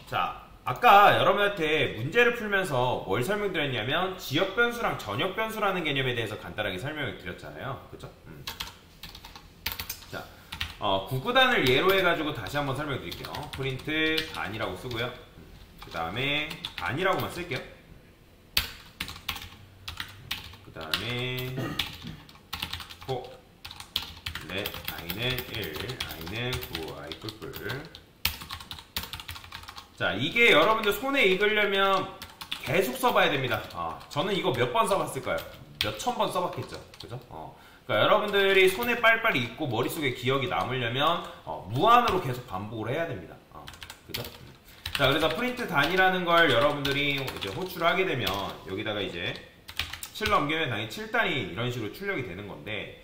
자, 아까 여러분한테 문제를 풀면서 뭘 설명드렸냐면 지역 변수랑 전역 변수라는 개념에 대해서 간단하게 설명을 드렸잖아요. 그죠? 자, 구구단을 예로 해가지고 다시 한번 설명드릴게요. 프린트 단이라고 쓰고요. 그 다음에 단이라고만 쓸게요. 그 다음에 넷 i는 1, i는 9, i 뿔뿔. 자, 이게 여러분들 손에 익으려면 계속 써봐야 됩니다. 저는 이거 몇 번 써봤을까요? 몇천 번 써봤겠죠. 그죠? 그러니까 여러분들이 손에 빨리빨리 익고 머릿속에 기억이 남으려면 무한으로 계속 반복을 해야 됩니다. 그죠? 자, 그래서 프린트 단이라는 걸 여러분들이 이제 호출을 하게 되면 여기다가 이제 7 넘기면 당연히 7단이 이런 식으로 출력이 되는 건데,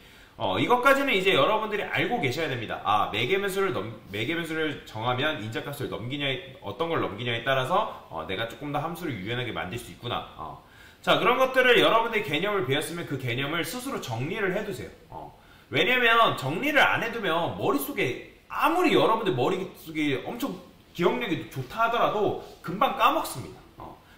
이것까지는 이제 여러분들이 알고 계셔야 됩니다. 매개변수를 정하면 인자값을 넘기냐, 어떤 걸 넘기냐에 따라서 내가 조금 더 함수를 유연하게 만들 수 있구나. 자, 그런 것들을 여러분들이 개념을 배웠으면 그 개념을 스스로 정리를 해두세요. 왜냐면 정리를 안 해두면 머릿속에, 아무리 여러분들 머릿속에 엄청 기억력이 좋다 하더라도 금방 까먹습니다.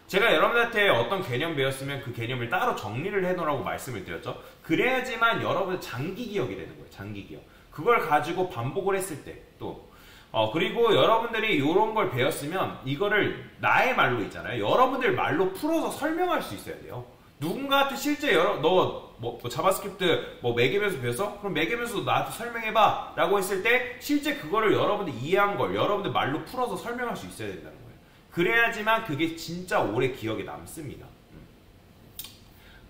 제가 여러분한테 어떤 개념 배웠으면 그 개념을 따로 정리를 해놓으라고 말씀을 드렸죠. 그래야지만 여러분의 장기 기억이 되는 거예요. 장기 기억. 그걸 가지고 반복을 했을 때 또 그리고 여러분들이 이런 걸 배웠으면 이거를 나의 말로 있잖아요. 여러분들 말로 풀어서 설명할 수 있어야 돼요. 누군가한테 실제 너 자바스크립트 매개변수 배웠어? 그럼 매개변수 나한테 설명해봐 라고 했을 때 실제 그거를 여러분들 이해한 걸 여러분들 말로 풀어서 설명할 수 있어야 된다는 거예요. 그래야지만 그게 진짜 오래 기억에 남습니다.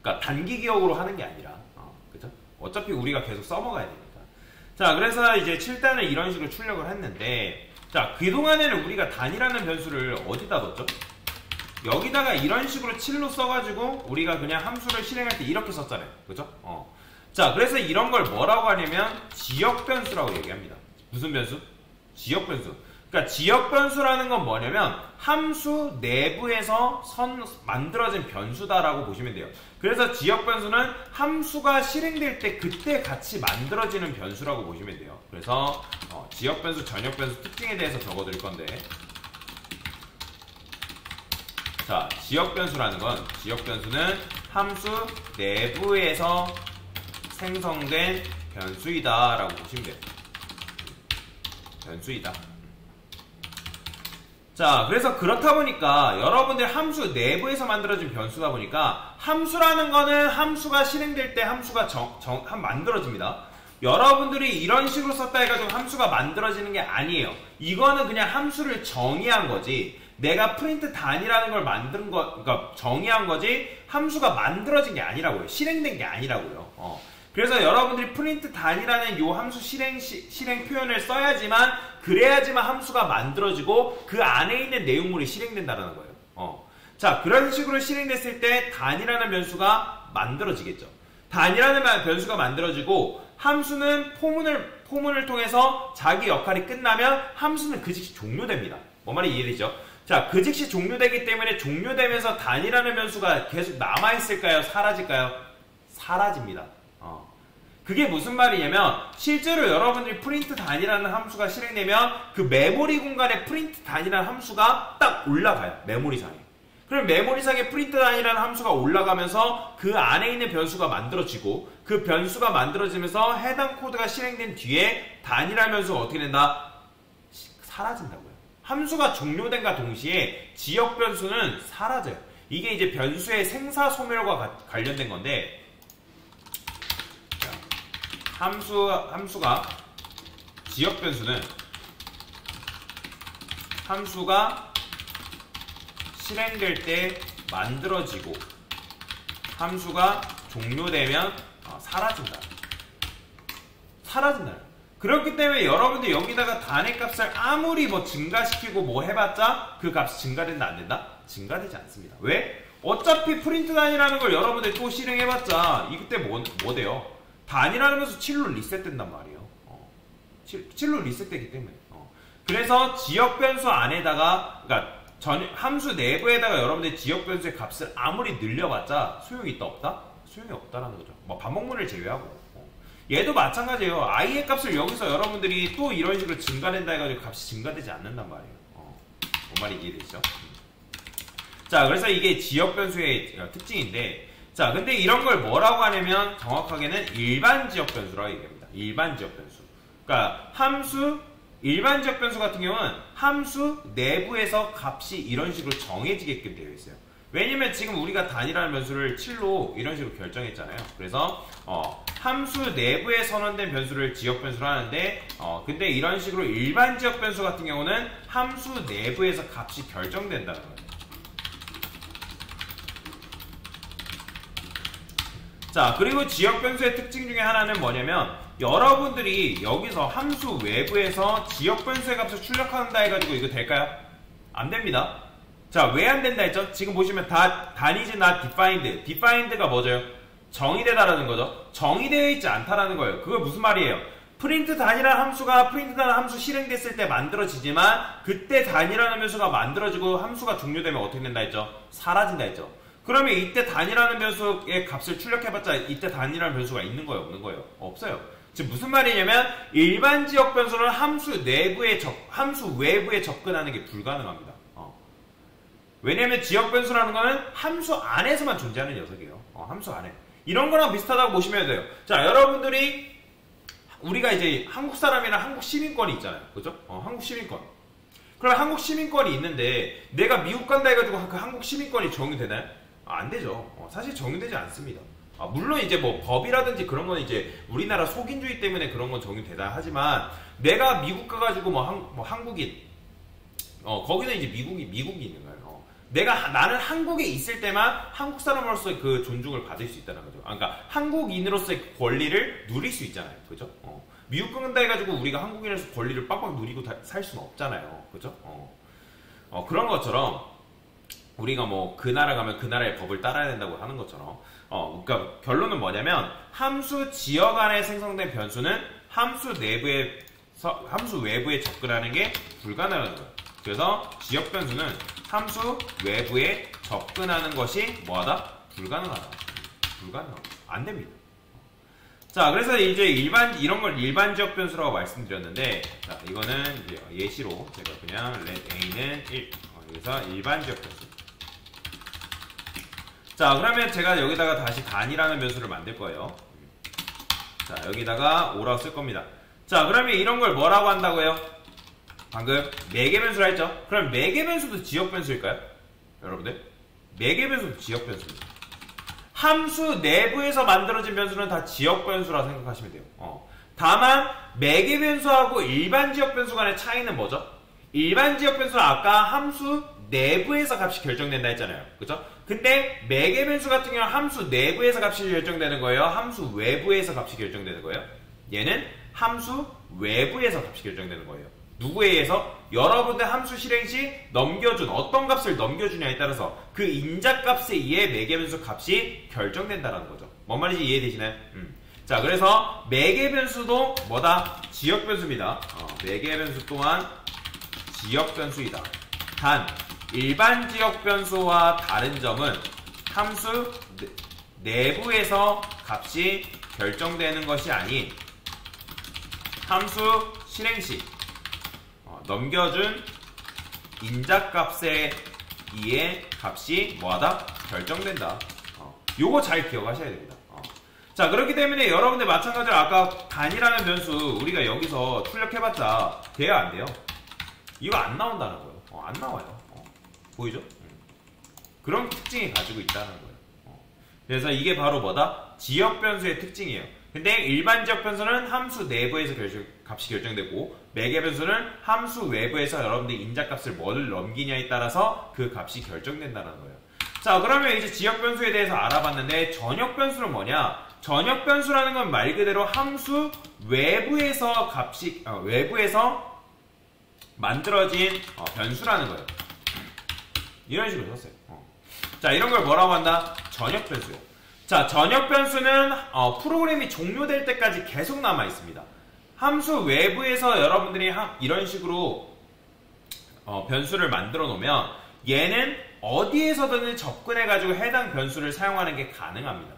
그러니까 단기 기억으로 하는 게 아니라, 그죠? 어차피 우리가 계속 써먹어야 되니까. 자, 그래서 이제 7단을 이런 식으로 출력을 했는데, 자, 그동안에는 우리가 단이라는 변수를 어디다 뒀죠? 여기다가 이런 식으로 7로 써가지고 우리가 그냥 함수를 실행할 때 이렇게 썼잖아요. 그죠? 자, 그래서 이런 걸 뭐라고 하냐면 지역 변수라고 얘기합니다. 무슨 변수? 지역 변수. 그러니까 지역 변수라는 건 뭐냐면 함수 내부에서 만들어진 변수다라고 보시면 돼요. 그래서 지역 변수는 함수가 실행될 때 그때 같이 만들어지는 변수라고 보시면 돼요. 그래서 지역 변수, 전역 변수 특징에 대해서 적어드릴 건데, 자, 지역 변수라는 건, 지역 변수는 함수 내부에서 생성된 변수이다 라고 보시면 돼요. 변수이다. 자, 그래서 그렇다 보니까 여러분들 함수 내부에서 만들어진 변수다 보니까 함수라는 거는 함수가 실행될 때 함수가 만들어집니다. 여러분들이 이런 식으로 썼다 해가지고 함수가 만들어지는 게 아니에요. 이거는 그냥 함수를 정의한 거지. 내가 프린트 단이라는 걸 그러니까 정의한 거지 함수가 만들어진 게 아니라고요. 실행된 게 아니라고요. 그래서 여러분들이 프린트 단이라는 요 함수 실행 표현을 써야지만, 그래야지만 함수가 만들어지고 그 안에 있는 내용물이 실행된다는 거예요. 자, 그런 식으로 실행됐을 때 단이라는 변수가 만들어지겠죠. 단이라는 변수가 만들어지고 함수는 포문을 통해서 자기 역할이 끝나면 함수는 그 즉시 종료됩니다. 뭔 말인지 이해되죠? 자, 그 즉시 종료되기 때문에 종료되면서 단이라는 변수가 계속 남아있을까요? 사라질까요? 사라집니다. 그게 무슨 말이냐면 실제로 여러분들이 프린트 단이라는 함수가 실행되면 그 메모리 공간에 프린트 단이라는 함수가 딱 올라가요. 메모리상에. 그럼 메모리상에 프린트 단이라는 함수가 올라가면서 그 안에 있는 변수가 만들어지고, 그 변수가 만들어지면서 해당 코드가 실행된 뒤에 단이라는 변수가 어떻게 된다? 사라진다고요. 함수가 종료된과 동시에 지역 변수는 사라져요. 이게 이제 변수의 생사 소멸과 관련된 건데, 함수가 지역 변수는 함수가 실행될 때 만들어지고 함수가 종료되면 사라진다. 그렇기 때문에 여러분들 여기다가 단의 값을 아무리 증가시키고 해봤자 그 값이 증가된다 안 된다? 증가되지 않습니다. 왜? 어차피 프린트 단이라는 걸 여러분들 또 실행해봤자 이때 뭐 돼요? 단이라는 변수 7로 리셋된단 말이에요. 7로 리셋되기 때문에. 그래서 지역 변수 안에다가, 그러니까 함수 내부에다가 여러분들 지역 변수의 값을 아무리 늘려봤자 소용이 있다 없다? 소용이 없다라는 거죠. 반복문을 제외하고. 얘도 마찬가지예요. i의 값을 여기서 여러분들이 또 이런 식으로 증가된다 해가지고 값이 증가되지 않는단 말이에요. 뭔 말인지 이해되시죠? 자, 그래서 이게 지역 변수의 특징인데, 자, 근데 이런 걸 뭐라고 하냐면 정확하게는 일반 지역 변수라고 얘기합니다. 일반 지역 변수. 그러니까 일반 지역 변수 같은 경우는 함수 내부에서 값이 이런 식으로 정해지게끔 되어 있어요. 왜냐면 지금 우리가 단위라는 변수를 7로 이런 식으로 결정했잖아요. 그래서 함수 내부에 선언된 변수를 지역 변수로 하는데 근데 이런 식으로 일반 지역 변수 같은 경우는 함수 내부에서 값이 결정된다는 거예요. 자, 그리고 지역 변수의 특징 중에 하나는 뭐냐면 여러분들이 여기서 함수 외부에서 지역 변수의 값을 출력한다 해가지고 이거 될까요? 안 됩니다. 자, 왜 안 된다 했죠? 지금 보시면 단 is not defined. defined가 뭐죠? 정의되다라는 거죠. 정의되어 있지 않다라는 거예요. 그거 무슨 말이에요? 프린트 단이라는 함수가 프린트라는 함수 실행됐을 때 만들어지지만 그때 단이라는 변수가 만들어지고 함수가 종료되면 어떻게 된다 했죠? 사라진다 했죠. 그러면 이때 단이라는 변수의 값을 출력해봤자 이때 단이라는 변수가 있는 거예요? 없는 거예요? 없어요. 지금 무슨 말이냐면 일반 지역 변수는 함수 외부에 접근하는 게 불가능합니다. 왜냐면 지역 변수라는 거는 함수 안에서만 존재하는 녀석이에요. 함수 안에. 이런 거랑 비슷하다고 보시면 돼요. 자, 여러분들이 우리가 이제 한국 사람이랑 한국 시민권이 있잖아요. 그죠? 한국 시민권. 그럼 한국 시민권이 있는데 내가 미국 간다 해가지고 그 한국 시민권이 적용되나요? 안 되죠. 사실 적용되지 않습니다. 물론 이제 뭐 법이라든지 그런 건 이제 우리나라 속인주의 때문에 그런 건 적용되다 하지만 내가 미국 가가지고 한국인 거기는 이제 미국이 있는 거예요. 나는 한국에 있을 때만 한국 사람으로서의 그 존중을 받을 수 있다는 거죠. 그러니까 한국인으로서의 그 권리를 누릴 수 있잖아요. 그죠? 미국 간다 해가지고 우리가 한국인으로서 권리를 빡빡 누리고 살 수는 없잖아요. 그죠? 그런 것처럼 우리가 뭐 그 나라 가면 그 나라의 법을 따라야 된다고 하는 것처럼 그러니까 결론은 뭐냐면 함수 지역 안에 생성된 변수는 함수 외부에 접근하는 게 불가능한 거예요. 그래서 지역 변수는 함수 외부에 접근하는 것이 뭐하다? 불가능하다. 안 됩니다. 자, 그래서 이제 이런 걸 일반 지역 변수라고 말씀드렸는데, 자, 이거는 이제 예시로 제가 그냥 let a는 1, 여기서 일반 지역 변수. 자, 그러면 제가 여기다가 다시 단이라는 변수를 만들 거예요. 자, 여기다가 5라고 쓸 겁니다. 자, 그러면 이런 걸 뭐라고 한다고요? 방금 매개 변수라 했죠? 그럼 매개 변수도 지역 변수일까요? 여러분들? 매개 변수도 지역 변수입니다. 함수 내부에서 만들어진 변수는 다 지역 변수라 생각하시면 돼요. 다만 매개 변수하고 일반 지역 변수 간의 차이는 뭐죠? 일반 지역 변수는 아까 함수 내부에서 값이 결정된다 했잖아요. 그죠? 근데 매개 변수 같은 경우는 함수 내부에서 값이 결정되는 거예요? 함수 외부에서 값이 결정되는 거예요? 얘는 함수 외부에서 값이 결정되는 거예요. 누구에 의해서? 여러분들 함수 실행 시 어떤 값을 넘겨주냐에 따라서 그 인자값에 의해 매개변수 값이 결정된다는 거죠. 뭔 말인지 이해되시나요? 자, 그래서 매개변수도 뭐다? 지역변수입니다. 매개변수 또한 지역변수이다. 단 일반 지역변수와 다른 점은 함수 내부에서 값이 결정되는 것이 아닌 함수 실행 시 넘겨준 인자값에 의해 값이 뭐하다? 결정된다. 요거 잘 기억하셔야 됩니다. 자, 그렇기 때문에 여러분들 마찬가지로 아까 단이라는 변수 우리가 여기서 출력해봤자 돼요? 안 돼요? 이거 안 나온다는 거예요. 안 나와요. 보이죠? 그런 특징이 가지고 있다는 거예요. 그래서 이게 바로 뭐다? 지역 변수의 특징이에요. 근데 일반 지역 변수는 함수 내부에서 값이 결정되고 매개 변수는 함수 외부에서 여러분들이 인자값을 뭘 넘기냐에 따라서 그 값이 결정된다는 거예요. 자, 그러면 이제 지역 변수에 대해서 알아봤는데 전역 변수는 뭐냐? 전역 변수라는 건 말 그대로 함수 외부에서 외부에서 만들어진 변수라는 거예요. 이런 식으로 썼어요. 자, 이런 걸 뭐라고 한다? 전역 변수요. 자, 전역 변수는 프로그램이 종료될 때까지 계속 남아 있습니다. 함수 외부에서 여러분들이 이런 식으로 변수를 만들어 놓으면 얘는 어디에서든 접근해 가지고 해당 변수를 사용하는 게 가능합니다.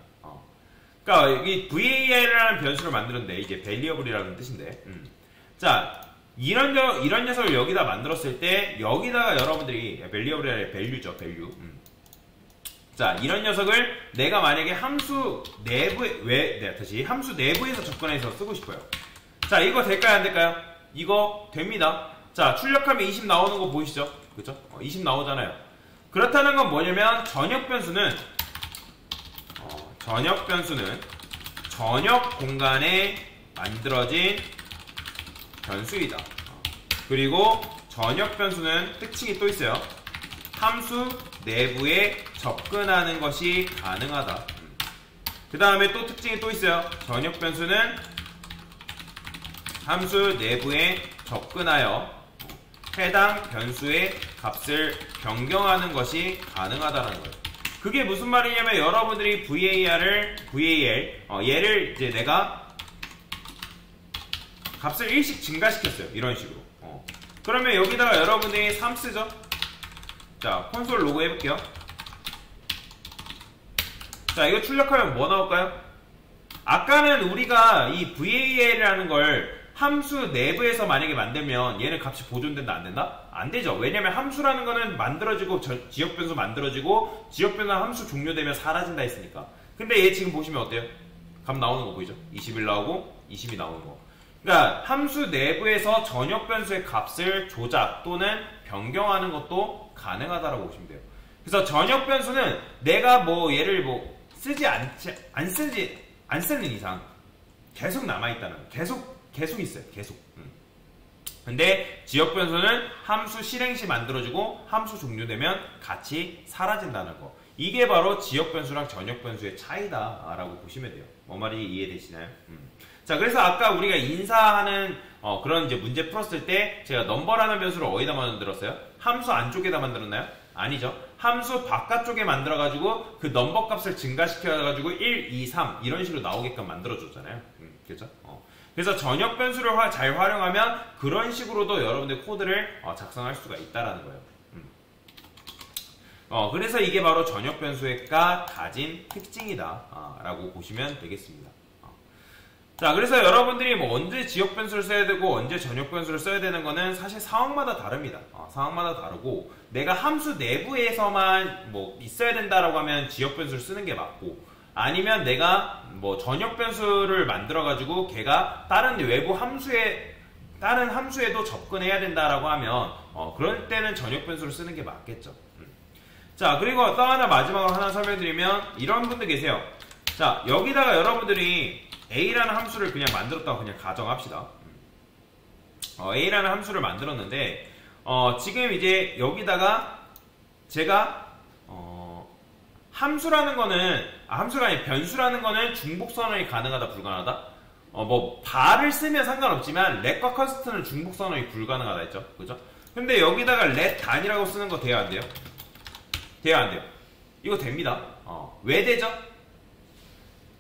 그러니까 이 VAR이라는 변수를 만들었는데 이게 variable이라는 뜻인데, 자, 이런 녀석을 여기다 만들었을 때 여기다가 여러분들이 밸리어블의 밸류죠, 밸류. 자, 이런 녀석을 내가 만약에 함수 내부에 함수 내부에서 접근해서 쓰고 싶어요. 자, 이거 될까요, 안 될까요? 이거 됩니다. 자, 출력하면 20 나오는 거 보이시죠? 그죠? 20 나오잖아요. 그렇다는 건 뭐냐면 전역 변수는 전역 공간에 만들어진 변수이다. 그리고 전역 변수는 특징이 또 있어요. 함수 내부에 접근하는 것이 가능하다. 그 다음에 또 특징이 또 있어요. 전역 변수는 함수 내부에 접근하여 해당 변수의 값을 변경하는 것이 가능하다는 거예요. 그게 무슨 말이냐면 여러분들이 얘를 이제 내가 값을 1씩 증가시켰어요. 이런 식으로. 그러면 여기다가 여러분들이 3 쓰죠? 자, 콘솔 로그 해볼게요. 자, 이거 출력하면 뭐 나올까요? 아까는 우리가 이 VAL이라는 걸 함수 내부에서 만약에 만들면 얘는 값이 보존된다, 안 된다? 안 되죠. 왜냐면 함수라는 거는 만들어지고 지역변수 만들어지고 지역변수 함수 종료되면 사라진다 했으니까. 근데 얘 지금 보시면 어때요? 값 나오는 거 보이죠? 21 나오고 20이 나오는 거. 그러니까 함수 내부에서 전역 변수의 값을 조작 또는 변경하는 것도 가능하다라고 보시면 돼요. 그래서 전역 변수는 내가 뭐 얘를 뭐 안 쓰는 이상 계속 남아있다는 거. 계속 있어요. 계속. 근데 지역 변수는 함수 실행 시 만들어지고 함수 종료되면 같이 사라진다는 거. 이게 바로 지역 변수랑 전역 변수의 차이다라고 보시면 돼요. 뭐 말이 이해되시나요? 자, 그래서 아까 우리가 인사하는 그런 이제 문제 풀었을 때 제가 넘버라는 변수를 어디다 만들었어요? 함수 안쪽에다 만들었나요? 아니죠. 함수 바깥쪽에 만들어가지고 그 넘버 값을 증가시켜가지고 1, 2, 3 이런 식으로 나오게끔 만들어줬잖아요. 그렇죠? 그래서 전역 변수를 잘 활용하면 그런 식으로도 여러분들 코드를 작성할 수가 있다라는 거예요. 그래서 이게 바로 전역 변수가 가진 특징이다 라고 보시면 되겠습니다. 자, 그래서 여러분들이 뭐 언제 지역 변수를 써야 되고 언제 전역 변수를 써야 되는 거는 사실 상황마다 다릅니다. 상황마다 다르고 내가 함수 내부에서만 뭐 있어야 된다라고 하면 지역 변수를 쓰는 게 맞고, 아니면 내가 뭐 전역 변수를 만들어 가지고 걔가 다른 외부 다른 함수에도 접근해야 된다라고 하면 그럴 때는 전역 변수를 쓰는 게 맞겠죠. 자, 그리고 또 하나 마지막으로 하나 설명드리면 이런 분들 계세요. 자, 여기다가 여러분들이 A라는 함수를 그냥 만들었다고 그냥 가정합시다. A라는 함수를 만들었는데 지금 이제 여기다가 제가 함수라는 거는 함수가 아니라 변수라는 거는 중복 선언이 가능하다, 불가능하다? 뭐 발을 쓰면 상관없지만 let과 컨스트는 중복 선언이 불가능하다 했죠. 그죠? 근데 여기다가 let 단이라고 쓰는 거 돼요, 안 돼요? 돼요, 안 돼요? 이거 됩니다. 왜 되죠?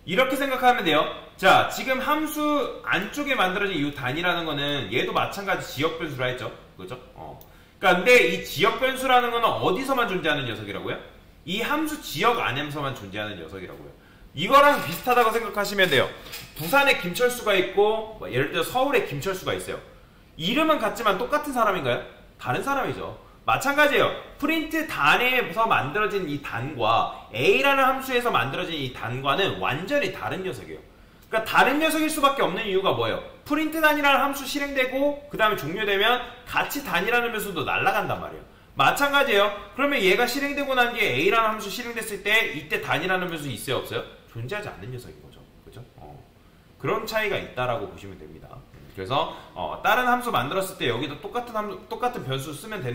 이렇게 생각하면 돼요. 자, 지금 함수 안쪽에 만들어진 이 단이라는 거는 얘도 마찬가지 지역 변수라 했죠. 그죠? 그러니까 근데 이 지역 변수라는 거는 어디서만 존재하는 녀석이라고요? 이 함수 지역 안에서만 존재하는 녀석이라고요. 이거랑 비슷하다고 생각하시면 돼요. 부산에 김철수가 있고 예를 들어 서울에 김철수가 있어요. 이름은 같지만 똑같은 사람인가요? 다른 사람이죠. 마찬가지예요. 프린트 단에서 만들어진 이 단과 A라는 함수에서 만들어진 이 단과는 완전히 다른 녀석이에요. 그러니까 다른 녀석일 수밖에 없는 이유가 뭐예요? 프린트 단이라는 함수 실행되고 그 다음에 종료되면 같이 단이라는 변수도 날아간단 말이에요. 마찬가지예요. 그러면 얘가 실행되고 난 뒤에 A라는 함수 실행됐을 때 이때 단이라는 변수 있어요, 없어요? 존재하지 않는 녀석인 거죠. 그죠? 그런 차이가 있다라고 보시면 됩니다. 그래서 다른 함수 만들었을 때 여기도 똑같은 변수 쓰면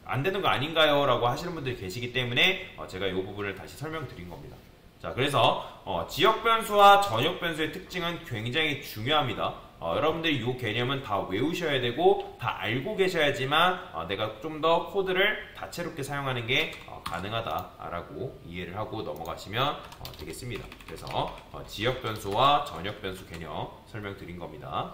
안 되는 거 아닌가요? 라고 하시는 분들이 계시기 때문에 제가 이 부분을 다시 설명드린 겁니다. 자, 그래서 지역 변수와 전역 변수의 특징은 굉장히 중요합니다. 여러분들이 이 개념은 다 외우셔야 되고 다 알고 계셔야지만 내가 좀 더 코드를 다채롭게 사용하는 게 가능하다라고 이해를 하고 넘어가시면 되겠습니다. 그래서 지역 변수와 전역 변수 개념 설명드린 겁니다.